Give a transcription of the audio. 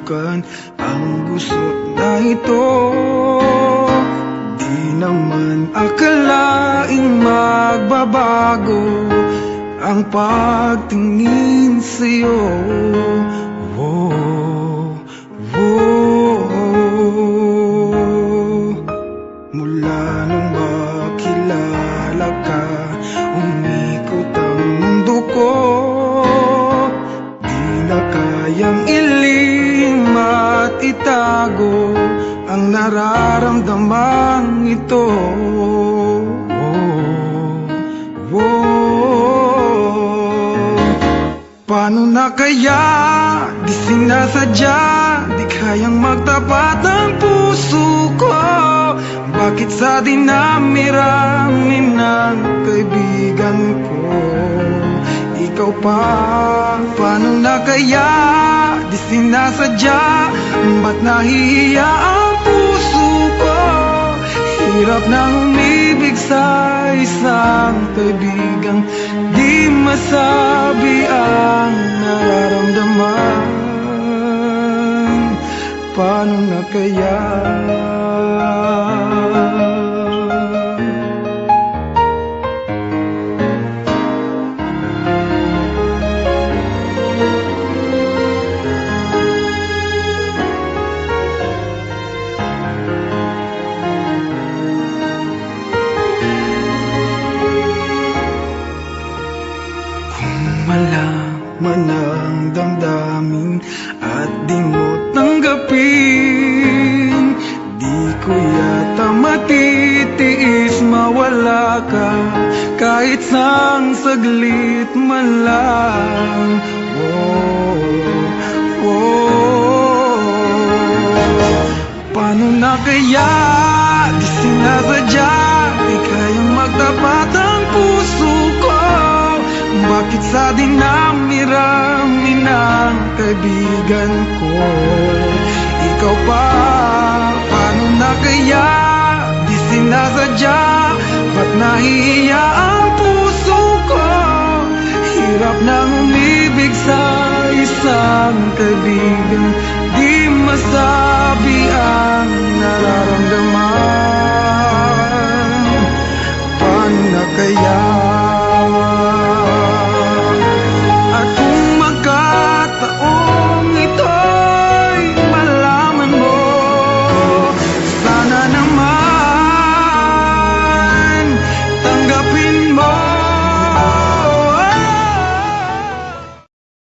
masubukan ang gusto na ito. Di naman akalaing magbabago ang pagtingin sa'yo. Mula nung makilala ka, umikot ang mundo ko. Di na kayang ilim at itago ang nararamdaman ito. Paano na kaya? Di sinasadya, di kayang magtapat ang puso ko. Bakit sa dinami-rami ng kaibigan ko, ikaw pa? Paano na kaya? Di sinasadya, ba't nahihiya ang puso ko? Hirap nang umibig sa isang kaibigang di masabi ang nararamdaman. Paano na kaya? Malaman ang damdamin at di mo tanggapin, di ko yata matitiis mawala ka kahit sang saglit man lang. Paano na kaya? Di sinasadya, di kayang magtapat ang puso ko. Bakit sa dinami-rami ng kaibigan ko, ikaw pa? Paano na kaya? Di sinasadya, ba't nahihiya ang puso ko? Hirap nang umibig sa isang kaibigan di masabi ang nararamdaman. Paano na kaya?